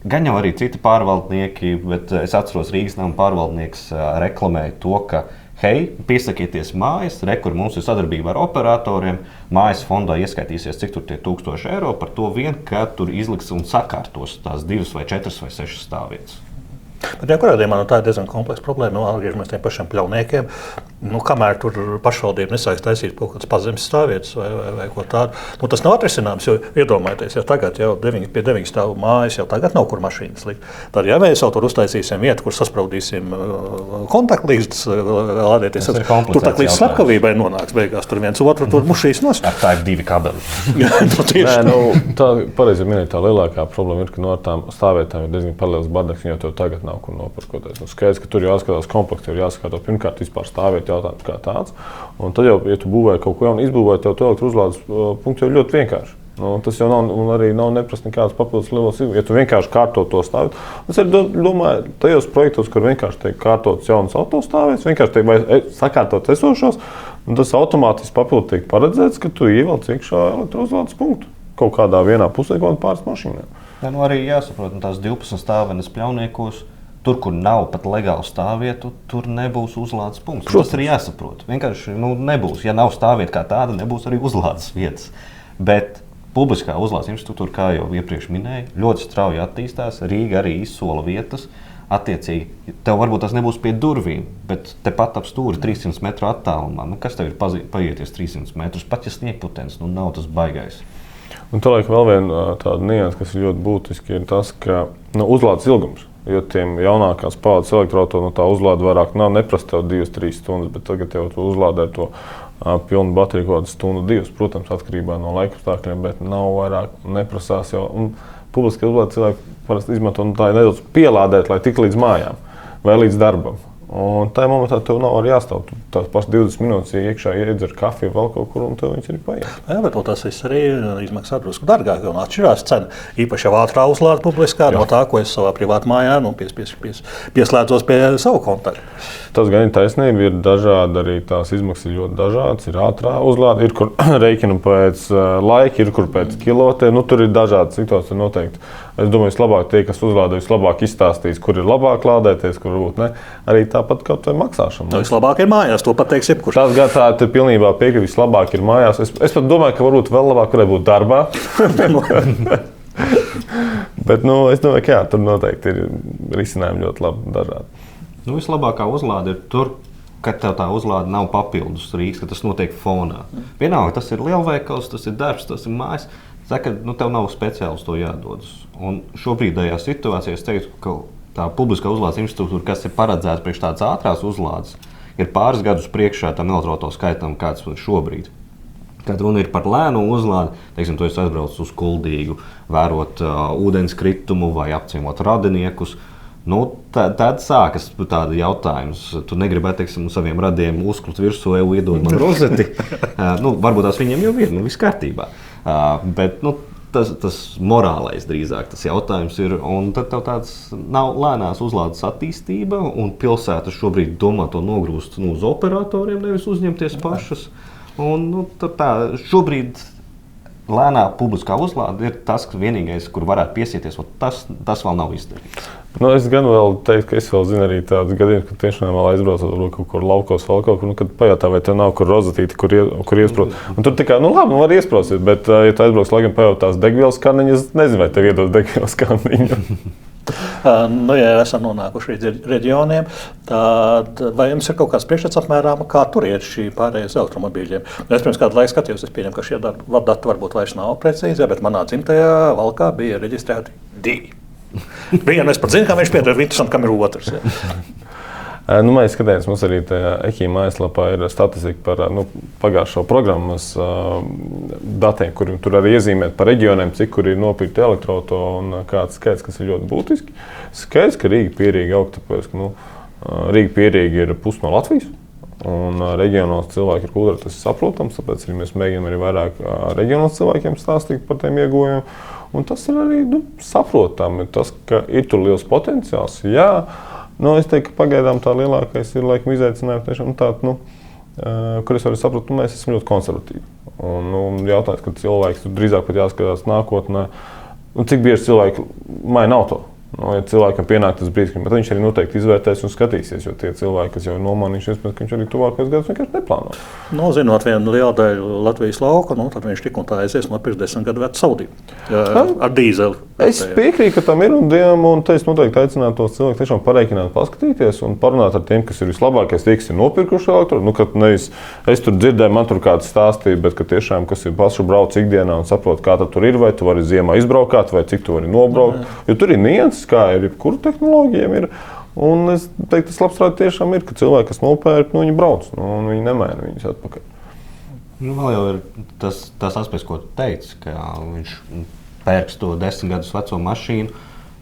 gan jau arī citi pārvaldnieki, bet es atceros Rīgas nama pārvaldnieks reklamēja to, ka hei, piesakieties mājas, kur mums ir sadarbība ar operatoriem, mājas fondā ieskaitīsies, cik tur tie 1000 eiro par to vien, ka tur izliks un sakārtos tās 2 vai 4 vai 6 stāvvietas. Bet jebkurā gadījumā tā ir diezgan kompleksa problēma. Atgriežamies tiem pašiem pļauniekiem. Kamēr tur pašvaldība nesāks taisīt kaut kādas pazemes stāvvietas vai ko tādu, tas nav atrisināms. Jo iedomājieties, ja tagad jau pie 9 stāvu mājas jau tagad nav kur mašīnas likt. Tad, ja mēs jau tur uztaisīsim vietu, kur saspraudīsim kontaktlīstus, lādēties, tur tā līdz slepkavībai nonāks beigās. Tur viens otru tur mušīs nost. Tā ir 2 kabeli. Tā pareizi minēt, tā lielākā problēma ir, ka no tām stāvvietām ir diezgan paralēls bardaks, jo tev tagad nav kur nopirkoties. Skaidrs, ka tur jāskatās komplekts, ir jāskatās pirmkārt vispār stāvēt jautājums kā tāds. Un tad jau, ja tu būvēji kaut ko jaunu, izbūvēt tev elektrouzlādes punktu jau ļoti vienkārši. Tas jau nav, un arī nav neprasa nekādas papildus lielas izmaksas, ja tu vienkārši kārto to stāvvietu. Es arī domāju, tajos projektos, kur vienkārši tiek kārtotas jaunas autostāvvietas, vienkārši tiek sakārtot esošos, tas automātiski papildu tiek paredzēts, ka tu ievelc iekšā elektrouzlādes punktu kaut kādā vienā pusē, kaut kādā pāris mašīnām. Arī jāsaprot, tās 12 stāvenes pļauniekos. Tur, kur nav pat legālu stāvvietu, tur nebūs uzlādes punkts. Tas ir jāsaprot. Vienkārši nebūs. Ja nav stāvvieta kā tāda, nebūs arī uzlādes vietas. Bet publiskā uzlādes infrastruktūra, kā jau iepriekš minēju, ļoti strauji attīstās. Rīga arī izsola vietas. Attiecīgi, tev varbūt tas nebūs pie durvīm, bet tepat ap stūri 300 metru attālumā. Kas tev ir paieties 300 metrus? Pat ja sniegputens, nav tas baigais. Un tālāk vēl viena tāda nianse, kas ir ļoti būtiski, ir tas, ka uzlādes ilgums. Jo tiem jaunākās paudzes elektroautoriem tā uzlāde vairāk neprasa tev 2-3 stundas, bet tagad jau tu uzlādē to pilnu bateriju kaut kādu stundu, 2, protams, atkarībā no laikapstākļiem, bet nav vairāk neprasās jau. Un publiski uzlādi cilvēki parasti izmanto, tā ir nedaudz pielādēt, lai tik līdz mājām vai līdz darbam. Un tajā momentā tev nav arī jāstāv. Tās pašas 20 minūtes iekšā iedzer kafiju vēl kaut kur, un tev viņas arī paiet. Jā, bet tas viss arī izmaksā drusku dārgāk, un atšķirās cena. Īpaši jau ātrā uzlāde publiskā no tā, ko es savā privātu mājā pieslēdzos pie savu kontaktu. Tas gan ir taisnība, ir dažādi arī tās izmaksas ir ļoti dažādas. Ir ātrā uzlāde, ir kur rēķina pēc laika, ir kur pēc kilotē. Tur ir dažādas situācijas noteikti. Es domāju, vislabāk tie, kas uzlādē, vislabāk izstāstīs, kur ir labāk lādēties, kur varbūt ne. Arī tāpat kaut vai maksāšana. Vislabāk ir mājās, to pateiks jebkurš. Tas gan tā ir pilnībā piekrīt, vislabāk ir mājās. Es pat domāju, ka varbūt vēl labāk varētu būt darbā. Bet es domāju, ka jā, tur noteikti ir risinājumi ļoti labi dažādi. Vislabākā uzlāde ir tur, kad tev tā uzlāde nav papildus rīks, ka tas notiek fonā. Vienalga, tas ir lielveikals, tas ir darbs, tas ir mājas. Saka, tev nav speciāli uz to jādodas. Un šobrīdējā situācijā es teiktu, ka tā publiskā uzlādes infrastruktūra, kas ir paredzēta priekš tādas ātrās uzlādes, ir pāris gadus priekšā tam elektroauto skaitam, kāds ir šobrīd. Kad runa ir par lēnu uzlādi, teiksim, tu esi aizbraucis uz Kuldīgu, vērot ūdenskritumu vai apciemot radiniekus, tad sākas tādi jautājums. Tu negribētu, teiksim, saviem radiem uzklut virsū, iedod man rozeti. Varbūt tās viņiem jau ir, viss kārtībā. Bet tas morālais drīzāk tas jautājums ir. Un tad tev tāds nav lēnās uzlādes attīstība, un pilsētas šobrīd domā to nogrūst uz operatoriem, nevis uzņemties pašas. Un šobrīd lēnā publiskā uzlāde ir tas vienīgais, kur varētu piesieties. Tas vēl nav izdarīts. Es gan vēl teiktu, ka es vēl zinu arī tādus gadījumus, kad tiešām vēl aizbraucot kaut kur laukos, vēl kaut kur, kad pajautā, vai tev nav kur rozetīti, kur iesprūst. Un tur tikai, labi, var iesprostīt, bet, ja tu aizbrauks laikam pajautās degvielas kanniņu, es nezinu, vai tev iedos degvielas kanniņu. Ja esam nonākuši līdz reģioniem, tad vai jums ir kaut kāds priekšstats apmēram, kā tur iet šī pārējais elektromobīļiem? Es pirms kādu laiku skatījos, es pieņemu, ka šie dati varbūt vairs nav precīzi, bet manā dzimtajā Valkā bija reģistrēti 2. Vienu es pat zinu, kā viņš pieder, interesanti, kam ir otrs. Mēs skatījāmies, mums arī EHI mājaslapā ir statistika par pagājušo programmas datiem, kur tur arī iezīmēt par reģioniem, cik kur ir nopirkti elektroauto un kāds skaits, kas ir ļoti būtiski. Skaidrs, ka Rīga pierīgi aug, tāpēc, ka Rīga pierīgi ir pusi no Latvijas. Un reģionos cilvēki ir kultūra, tas ir saprotams, tāpēc arī mēs mēģinām arī vairāk reģionos cilvēkiem stāstīt par tiem ieguvumiem. Un tas ir arī saprotami, tas, ka ir tur liels potenciāls. Jā, es teiktu, ka pagaidām tā lielākais ir laikam izaicinājums tiešām tādu, kur es varu saprast, mēs esam ļoti konservatīvi. Un jautājums, ka cilvēks tur drīzāk pat jāskatās nākotnē, cik bieži cilvēki maina auto. Ja cilvēkam pienāk tas brīdis, bet viņš arī noteikti izvērtēs un skatīsies, jo tie cilvēki, kas jau ir nomainījušies, ka viņš arī tuvākajos gados vienkārši neplāno. Zinot vienu lielu daļu Latvijas lauka, tad viņš tik un tā aizies nopirkt 10 gadu vecu Audi ar dīzeli. Es piekrītu, ka tam ir, un te es noteikti aicinātu tos cilvēkus tiešām pareikināt, paskatīties un parunāt ar tiem, kas ir vislabākais, tie, kas ir nopirkuši elektroautu. Kad nevis es tur dzirdēju, man tur kāds stāstīja, bet ka tiešām, kas ir pašu brauc ikdienā un saprot, kā tur ir, vai tu vari ziemā izbraukāt, vai cik tu vari nobraukt. Jo tur ir nianses, kā ir, kuru tehnoloģijām ir. Un es teiktu, tas labprāt tiešām ir, ka cilvēki, kas nopērk, viņi brauc, un viņi nemaina viņus atpakaļ. Vēl jau ir tas aspekts, ko tu teici, ka viņš pērks to 10 gadus veco mašīnu.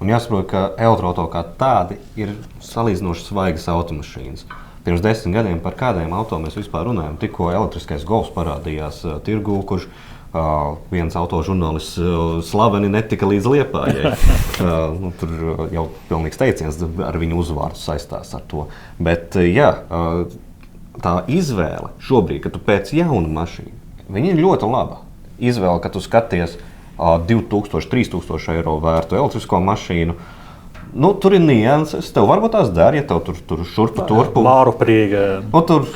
Un jāsaprot, ka elektroauto kā tādi ir salīdzinoši svaigas automašīnas. Pirms 10 gadiem par kādiem auto mēs vispār runājam. Tikko elektriskais Golfs parādījās tirgū, kurš viens autožurnālists slaveni netika līdz Liepājai. Tur jau pilnīgs teiciens ar viņu uzvārdu saistās ar to. Bet tā izvēle šobrīd, kad tu pēc jaunu mašīnu, viņa ir ļoti laba. Izvēle, kad tu skaties 2000, 3000 eiro vērtu elektrisko mašīnu, tur ir nianses. Tev varbūt tās der, ja tev tur šurpu turpu. Māru prīga. Tur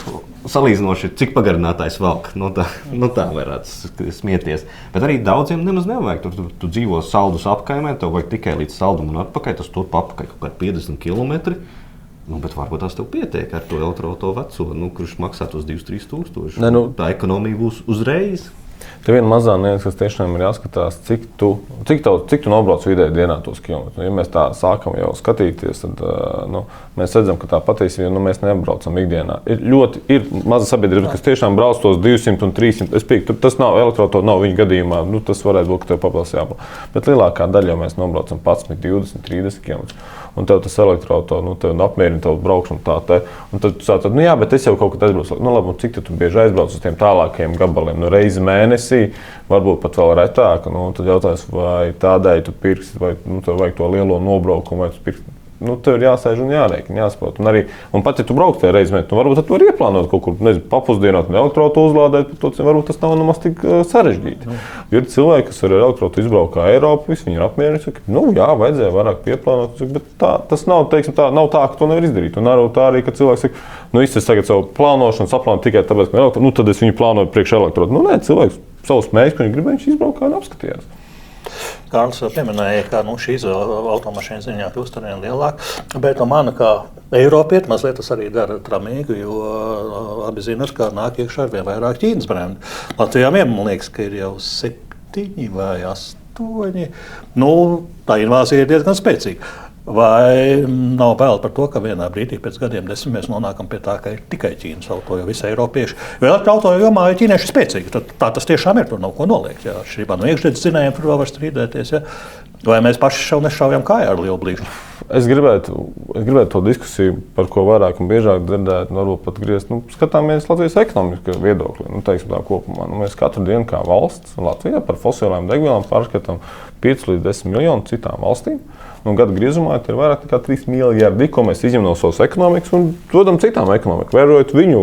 salīdzinoši, cik pagarinātājs valk. Tā varētu smieties. Bet arī daudziem nemaz nevajag. Tu dzīvo Saldus apkaimē, tev vajag tikai līdz Saldum un atpakaļ. Tas turp apakaļ kaut kādi 50 km. Bet varbūt tās tev pietiek ar to elektroauto veco, kurš maksā tos 2-3 tūkstoši. Tā ekonomija būs uzreiz. Te viena mazā nianse, kas tiešām ir jāskatās, cik tu nobrauc vidēji dienā tos kilometrus. Ja mēs tā sākam jau skatīties, tad mēs redzam, ka tā patiesībā mēs neapbraucam ikdienā. Ir maza sabiedrība, kas tiešām brauc tos 200 un 300. Es piekrītu, tas nav elektroautorāts, nav viņa gadījumā. Tas varētu būt, ka tev papildus jāplāno. Bet lielākā daļa jau mēs nobraucam 11, 20, 30 km. Un tev tas elektroautorāts tev apmierina tavu braukšanu tā te. Un tad tu sāc, jā, bet es jau kaut kad aizbraucu. Labi, un cik tu bieži aizbrauc uz tiem tālākajiem gabaliem? Reizi mēnesī, varbūt pat vēl retāk. Tad jautājums, vai tādēļ tu pirksi, vai tev vajag to lielo nobraukumu, vai tu pirksi. Tev ir jāsēž un jārēķina, jāsaprot. Un pat, ja tu brauc tajā reizē, varbūt tu vari ieplānot kaut kur, papusdienot un elektroautorātu uzlādēt, varbūt tas nav nemaz tik sarežģīti. Ir cilvēki, kas ar elektroautorātu izbraukā Eiropu, viņi ir apmierināti, ka, jā, vajadzēja vairāk pieplānot, bet tas nav, nav tā, ka to nevar izdarīt. Un arī, ka cilvēks saka, es tagad savu plānošanu saplānu tikai tāpēc, ka elektroautorātu, tad es viņu plānoju priekš elektroautorātu. Nē, cilvēks savus mērķus, ko viņš gribēja, viņš izbraukā un apskatījās. Kārlis pieminēja, ka šī izvēle automašīnu ziņā kļūst arvien lielāka, bet man kā Eiropieti mazliet tas arī dara tramīgi, jo abi zina, ka nāk iekšā arvien vairāk Ķīnas brendi. Latvijā man liekas, ka ir jau 7 vai 8. Tā invāzija ir diezgan spēcīga. Vai nav bail par to, ka vienā brīdī pēc gadiem 10 mēs nonākam pie tā, ka ir tikai Ķīnas auto, jo visi eiropieši. Jo elektroauto jomā ir ķīnieši spēcīgi. Tā tas tiešām ir, tur nav ko noliegt. Atšķirībā no iekšzemes dzinējiem tur vēl var strīdēties. Ja? Vai mēs paši šau nešaujam kājā ar lielu blīkšķi? Es gribētu to diskusiju, par ko vairāk un biežāk dzirdēt, varbūt pat griezt. Skatāmies Latvijas ekonomiskā viedokļa, teiksim tā kopumā. Mēs katru dienu kā valsts Latvijā par fosilām degvielām pārskatām 5 līdz 10 miljonu citām valstīm. Gada griezumā ir vairāk nekā 3 miljardi, ko mēs izņemam no savas ekonomikas un dodam citām ekonomikām, vērojot viņu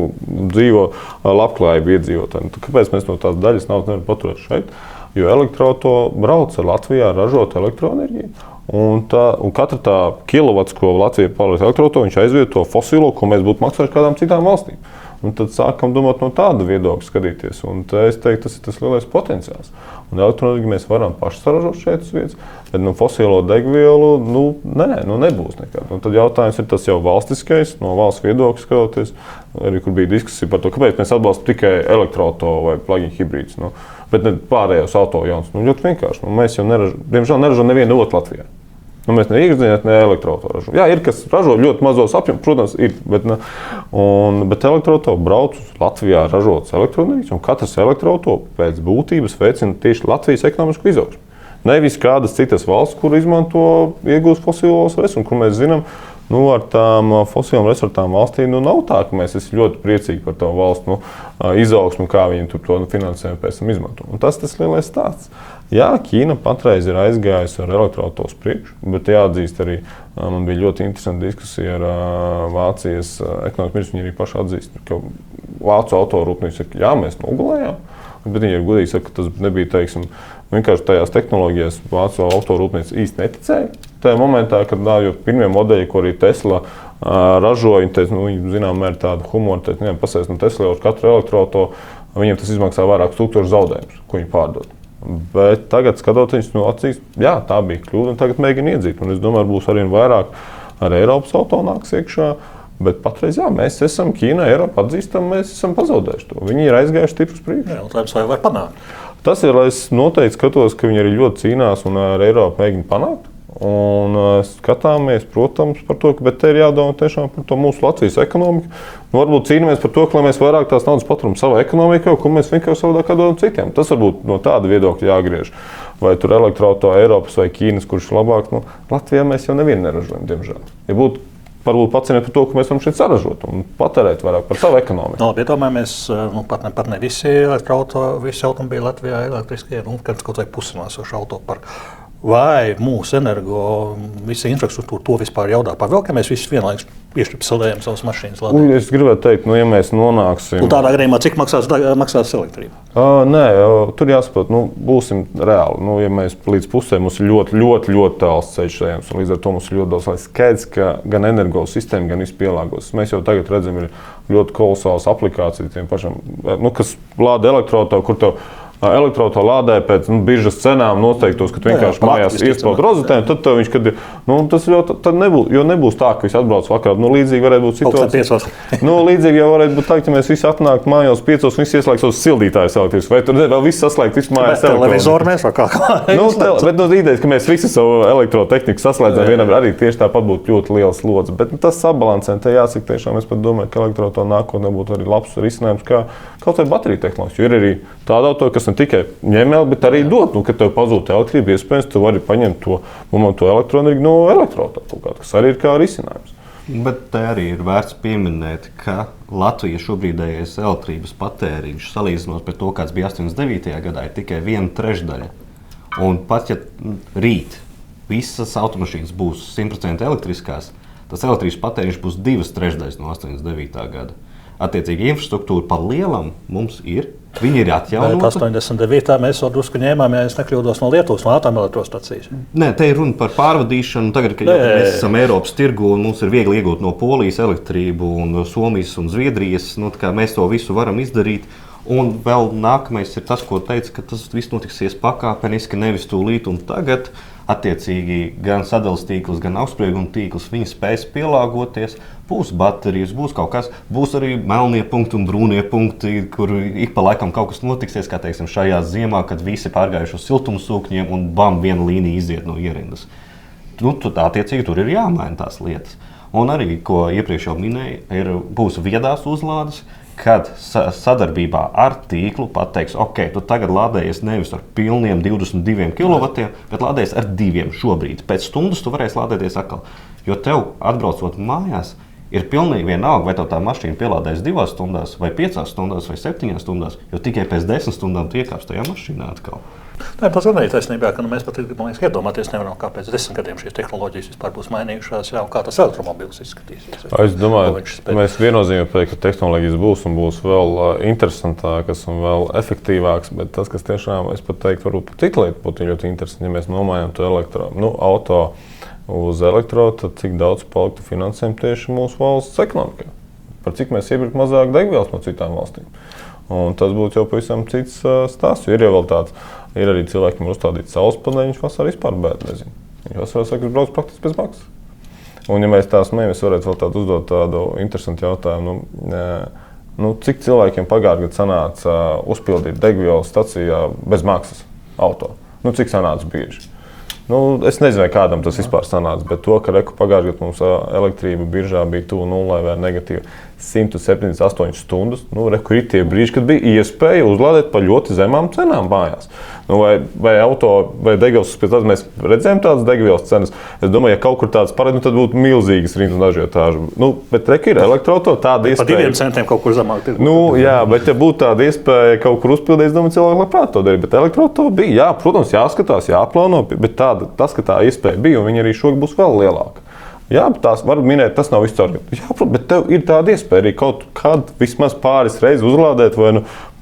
dzīvo labklājību iedzīvotājiem. Kāpēc mēs no tās daļas naudas nevaram paturēt šeit? Jo elektroautorāts brauc ar Latvijā ražot elektroenerģiju. Un katra tā kilovats, ko Latvija pārliek elektroautorātu, viņš aizvieto fosilo, ko mēs būtu maksājuši kādām citām valstīm. Un tad sākam domāt no tāda viedokļa skatīties. Un es teiktu, tas ir tas lielais potenciāls. Un elektroenerģiju mēs varam paši saražot šeit uz vietas, bet fosilo degvielu nebūs nekad. Un tad jautājums ir tas jau valstiskais, no valsts viedokļa skatoties, arī kur bija diskusija par to, kāpēc mēs atbalstam tikai elektroautorātu vai plug-in hibrīdus, bet ne pārējos auto jauns. Ļoti vienkārši. Mēs jau diemžēl neražojam nevienu otru Latvijā. Mēs ne iekšzemes, ne elektroautorātu ražojam. Jā, ir kas ražo ļoti mazos apjomos, protams, ir. Bet elektroautorāts brauc uz Latvijā ražotas elektroenerģijas, un katrs elektroautorāts pēc būtības veicina tieši Latvijas ekonomisku izaugsmu. Nevis kādas citas valsts, kur izmanto iegūst fosilos resursus, kur mēs zinām, ar tām fosilām resursām valstīm nav tā, ka mēs esam ļoti priecīgi par to valstu izaugsmu, kā viņi tur to finansējumu pēc tam izmanto. Un tas lielais stāsts. Jā, Ķīna patreiz ir aizgājusi ar elektroautorātu priekšu, bet jāatzīst arī, man bija ļoti interesanta diskusija ar Vācijas ekonomikas ministru. Viņi arī paši atzīst, ka vācu autorūpnieki saka, jā, mēs nogulējām, bet viņi ir godīgi saka, ka tas nebija, teiksim, vienkārši tajās tehnoloģijās vācu autorūpnieki īsti neticēja. Tajā momentā, kad pirmie modeļi, ko arī Tesla ražoja, viņi zinām, ir tāda humora, pasēs no Tesla uz katru elektroautorātu, viņiem tas izmaksā vairāk tūkstošu zaudējumus, ko viņi pārdod. Bet tagad, skatoties no acīs, jā, tā bija kļūda, un tagad mēģina iedzīt. Un es domāju, būs arvien vairāk ar Eiropas auto nāks iekšā. Bet patreiz, jā, mēs esam Ķīnā, Eiropā atzīstam, mēs esam pazaudējuši to. Viņi ir aizgājuši stipri uz priekšu. Jautājums, vai var panākt? Tas ir, lai es noteikti skatos, ka viņi arī ļoti cīnās un ar Eiropu mēģina panākt. Un skatāmies, protams, par to, bet te ir jādomā tiešām par to mūsu Latvijas ekonomiku. Varbūt cīnāmies par to, ka mēs vairāk tās naudas paturam savā ekonomikā, ko mēs vienkārši savādāk dodam citiem. Tas varbūt no tāda viedokļa jāgriež. Vai tur elektroautorāts Eiropas vai Ķīnas, kurš ir labāk. Latvijā mēs jau nevienu neražojam, diemžēl. Ja būtu varbūt pacienēt par to, ka mēs varam šeit saražot un patērēt vairāk par savu ekonomiku. Iedomājamies, pat ne visi elektroautorāti, visi automobīļi Latvijā ir elektriskie, kaut vai pusi nāsošu autoparku. Vai mūsu energo, visa infrastruktūra to vispār jaudā par vēl, ka mēs visi vienlaikus piešķipselējam savas mašīnas Latvijā? Es gribētu teikt, ja mēs nonāksim... Tādā gadījumā, cik maksās elektrība? Nē, tur jāsaprot, būsim reāli. Ja mēs līdz pusē mums ir ļoti tāls ceļš ejams, un līdz ar to mums ir ļoti daudz skaidrs, ka gan energo sistēma, gan viss pielāgos. Mēs jau tagad redzam, ir ļoti kolosāls aplikācijas tiem pašam, kas lāda elektroautorātu, kur tev elektroautorāta lādē pēc biržas cenām noteiktos, ka tu vienkārši mājās iespēlēt rozetēm, tad viņš, kad tas jau tad nebūs tā, ka visi atbrauc vakarā. Līdzīgi varētu būt situācija. Līdzīgi jau varētu būt tā, ka mēs visi atnāktu mājās 5 un visi ieslēgtu savus sildītājus elektrības. Vai tur vēl viss saslēgt visu mājās televizoru mēs vai kā? Bet idejas, ka mēs visi savu elektrotehniku saslēdzam vienam, arī tieši tāpat būtu ļoti liels slodzi. Bet tas sabalansē, te jāsaka tiešām, es pat domāju, ka elektroautorāta nākotnē būtu arī labs risinājums, kā kaut vai bateriju tehnoloģija. Jo ir arī tāda auto, kas ne tikai ņem, bet arī dod, kad tev pazūd elektrība, iespējams, tu vari paņemt to elektroenerģiju no elektroautorāta, kas arī ir kā risinājums. Bet te arī ir vērts pieminēt, ka Latvijas šobrīdējais elektrības patēriņš salīdzinot pret to, kāds bija 89. gadā, ir tikai 1/3. Un pat ja rīt visas automašīnas būs 100% elektriskās, tas elektrības patēriņš būs 2/3 no 89. gada. Attiecīgi infrastruktūra par lielam mums ir. Viņi ir atjaunoti. 89. mēs jau drusku ņēmām, ja es nekļūdos, no Lietuvas, no atomelektrostacijas. Nē, te ir runa par pārvadīšanu. Tagad, kad mēs esam Eiropas tirgu un mums ir viegli iegūt no Polijas elektrību un Somijas un Zviedrijas, mēs to visu varam izdarīt. Un vēl nākamais ir tas, ko teica, ka tas viss notiksies pakāpeniski, nevis tūlīt un tagad. Attiecīgi gan sadales tīkls, gan augstsprieguma tīkls, viņi spēs pielāgoties. Būs baterijas, būs kaut kas, būs arī melnie punkti un brūnie punkti, kur ik pa laikam kaut kas notiksies, kā teiksim šajā ziemā, kad visi pārgājuši uz siltumsūkņiem un bam, viena līnija iziet no ierindas. Attiecīgi tur ir jāmaina tās lietas. Un arī, ko iepriekš jau minēju, būs viedās uzlādes, kad sadarbībā ar tīklu pateiks, ok, tu tagad lādējies nevis ar pilniem 22 kW, bet lādējies ar 2 šobrīd. Pēc stundas tu varēsi lādēties atkal. Jo tev, atbraucot mājās, ir pilnīgi vienalga, vai tev tā mašīna pielādēs 2 stundās, vai 5 stundās, vai 7 stundās, jo tikai pēc 10 stundām tu iekāpsi tajā mašīnā atkal. Tā ir pilnīgi taisnība, ka mēs pat iedomāties nevaram, kā pēc 10 gadiem šīs tehnoloģijas vispār būs mainījušās, un kā tas elektromobils izskatīsies. Es domāju, ka mēs viennozīmīgi pateikt, ka tehnoloģijas būs un būs vēl interesantākas un vēl efektīvākas, bet tas, kas tiešām, es pat teiktu, varbūt pat cita lieta būtu ļoti interesanti, ja mēs nomājam to auto uz elektro, tad cik daudz paliktu finansējumu tieši mūsu valsts ekonomikā. Par cik mēs iepirkt mazāk degvielas no citām valstīm. Un tas būtu jau pavisam cits stāsts, jo ir jau vēl tāds. Ir arī cilvēki, kam ir uzstādīts saules paneļi, viņš vasarā vispār nezina. Viņš vasarā saka, viņš brauc praktiski bez maksas. Un, ja mēs tā smējamies, varētu vēl tādu uzdot tādu interesantu jautājumu. Cik cilvēkiem pagājušajā gadā sanāca uzpildīt degvielas stacijā bez maksas auto? Cik sanāca bieži? Es nezinu, vai kādam tas vispār sanāca, bet to, ka pagājušajā gadā mums elektrība biržā bija tuvu nulē vai negatīva 178 stundas, kur ir tie brīži, kad bija iespēja uzlādēt par ļoti zemām cenām mājās. Vai auto, vai degvielas, pēc tam mēs redzējām tādas degvielas cenas. Es domāju, ja kaut kur tāds parāds, tad būtu milzīgas rindas un ažiotāža. Bet ir elektroauto, tāda iespēja. Par 2 centiem kaut kur zemāk. Jā, bet ja būtu tāda iespēja kaut kur uzpildīt, es domāju, cilvēki labprāt to darīja. Bet elektroauto bija, jā, protams, jāskatās, jāplāno, bet tas, ka tā iespēja bija, un viņa arī šogad būs vēl lielāka. Jā, tās var minēt, tas nav viss caur. Jā, bet tev ir tāda iespēja arī kaut kad vismaz pāris reizes uzlādēt vai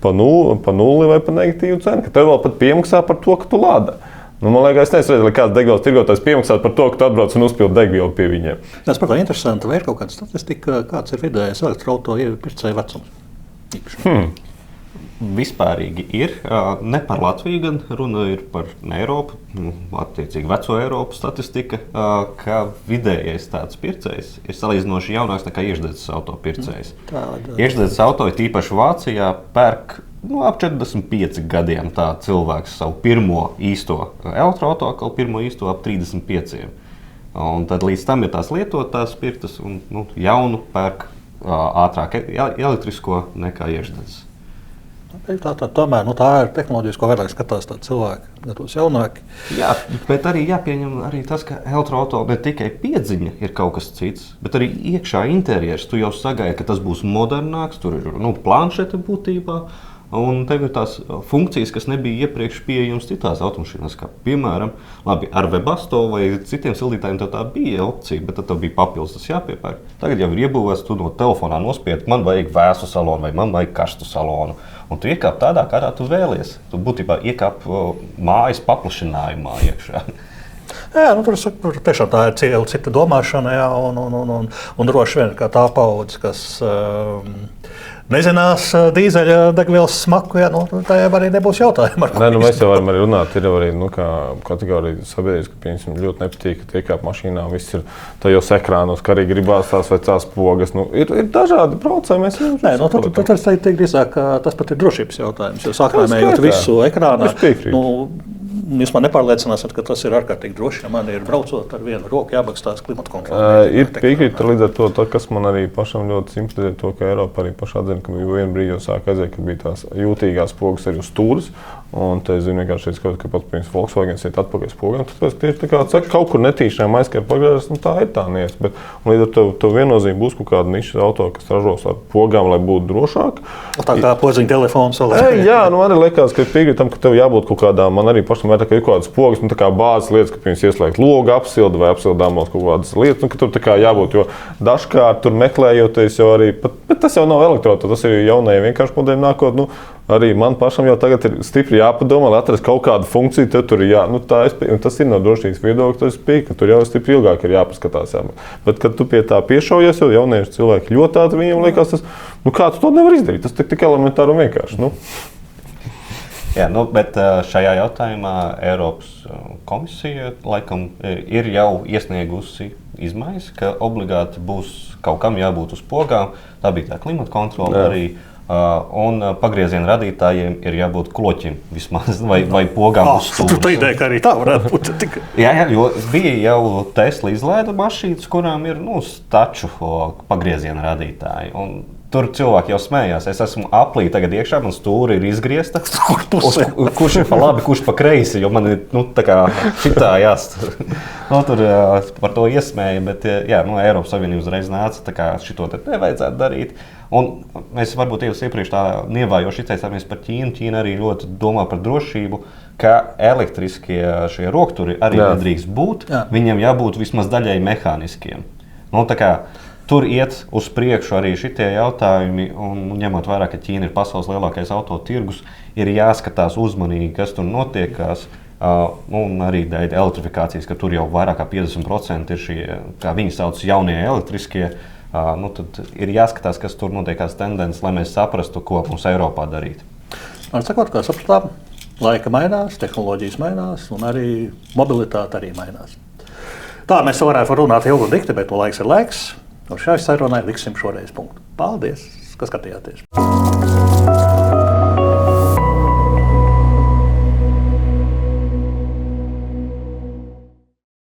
pa nulli vai pa negatīvu cenu, ka tev vēl pat piemaksā par to, ka tu lādē. Man liekas, es neesmu redzējis, kāds degvielas tirgotājs piemaksā par to, ka tu atbrauc un uzpildi degvielu pie viņiem. Tas par to interesanti, vai ir kaut kāda statistika, kāds ir vidējais elektroauto pircēju vecums? Vispārīgi ir. Ne par Latviju, gan runa ir par Eiropu, attiecīgi veco Eiropu statistika, ka vidējais tāds pircējs ir salīdzinoši jaunāks nekā iekšzemes auto pircējs. Iekšzemes auto, tīpaši Vācijā, pērk ap 45 gadiem tā cilvēks savu pirmo īsto elektroauto, atkal pirmo īsto ap 35. Un tad līdz tam ir tās lietotās pirktas un jaunu pērk ātrāk elektrisko nekā iekšzemes. Tomēr tā ir tehnoloģija, ko vairāk skatās cilvēki, gados jaunāki. Jā, bet arī jāpieņem arī tas, ka elektroauto ne tikai piedziņa ir kaut kas cits, bet arī iekšā interjers. Tu jau sagaidi, ka tas būs modernāks, tur ir planšete būtībā. Un tev ir tās funkcijas, kas nebija iepriekš pieejamas citās automašīnās, kā piemēram, ar Webasto vai citiem sildītājiem tā bija opcija, bet tad tev bija papildus tas jāpiepērk. Tagad jau ir iebūvēts, tu no telefonā nospied, man vajag vēsu salonu vai man vajag karstu salonu. Un tu iekāp tādā, kādā tu vēlies. Tu būtībā iekāp mājas paplašinājumā iekšā. Jā, tur tiešām tā ir cita domāšana, jā, un droši vien, ka tā paudze, kas nezinās dīzeļa degvielas smaku, jā, tā jau arī nebūs jautājuma. Mēs jau varam arī runāt, ir arī kā kategorija sabiedrības, ka piemēram ļoti nepatīk, ka iekāp mašīnā, viss ir tajos ekrānos, ka arī gribās tās vecās pogas. Ir dažādi braucēji. Nē, tas ir drīzāk, tas pat ir drošības jautājums, jo sāknēmējot visu ekrānā. Jūs man nepārliecināsiet, ka tas ir ārkārtīgi droši, ja man ir braucot ar vienu roku jābakstās klimata kontrolē. Ir piekrīt, līdz ar to, kas man arī pašam ļoti simpatizē, to, ka Eiropa arī pašā atzina, ka bija vienu brīdi jau sāk aiziet, ka bija tās jūtīgās pogas arī uz stūres. Un te es zinu, vienkārši skatot, ka pat pirms Volkswagen iet atpakaļ spogām. Tāpēc tieši tā kā saka, kaut kur netīšām aizskar pagriežas, tā ir tā niec. Bet līdz ar to viennozīmīgi būs kaut kāda nišas auto, kas ražos ar pogām, lai būtu drošāk. Tā kā podziņa telefons. Jā, man arī liekas, ka piekrītam, ka tev jābūt kaut kādām, man arī pašam ir kaut kādas pogas, tā kā bāzes lietas, ka pirms ieslēgt logu apsildi vai apsildāmos kaut kādas lietas, ka tur tā kā jābūt, jo dažkārt tur meklējoties jau arī, bet tas jau nav elektroauto, tas ir jaunajiem vienkārši modeļiem nākot, arī man pašam jau tagad ir stipri jāpadomā, lai atrast kaut kādu funkciju, tad tur ir tas ir no drošības viedokļa, tas ir ka tur jau stipri ilgāk ir jāpaskatās. Bet, kad tu pie tā piešaujies, jau jaunieši cilvēki ļoti ātri, viņiem liekas, tas, kā tu to nevar izdarīt, tas tik elementāri un vienkārši. Jā, bet šajā jautājumā Eiropas komisija laikam ir jau iesniegusi izmaiņas, ka obligāti būs kaut kam jābūt uz pogām. Tā bija tā klimata kontrole arī. Un pagrieziena radītājiem ir jābūt kloķim vismaz, vai pogām uz stūres. Tu ideja, ka arī tā varētu būt. Jā, jo bija jau Tesla izlaida mašīnas, kurām ir staču pagrieziena radītāji. Un tur cilvēki jau smējās. Es esmu aplī tagad iekšā, man stūri ir izgriezta. Kurš ir pa labi, kurš pa kreisi, jo man ir tā kā šitā jāstur. Tur par to iesmēja, bet Eiropas Savienība uzreiz nāca, tā kā šito te nevajadzētu darīt. Un mēs varbūt jau iepriekš tā nievājoši izteicāmies par Ķīnu. Ķīna arī ļoti domā par drošību, ka elektriskie šie rokturi arī nedrīkst būt. Viņiem jābūt vismaz daļai mehāniskiem. Tur iet uz priekšu arī šitie jautājumi, un ņemot vērā, ka Ķīna ir pasaules lielākais auto tirgus, ir jāskatās uzmanīgi, kas tur notiekās, un arī dēļ elektrifikācijas, ka tur jau vairāk kā 50% ir šie, kā viņi sauc, jaunie elektriskie, tad ir jāskatās, kas tur notiekās tendences, lai mēs saprastu, ko mums Eiropā darīt. Man sakot, kā sapratām, laika mainās, tehnoloģijas mainās, un arī mobilitāte arī mainās. Tā mēs varētu runāt ilgi un dikti, bet laiks ir laiks. Uz šai sarunai liksim šoreiz punktu. Paldies, ka skatījāties!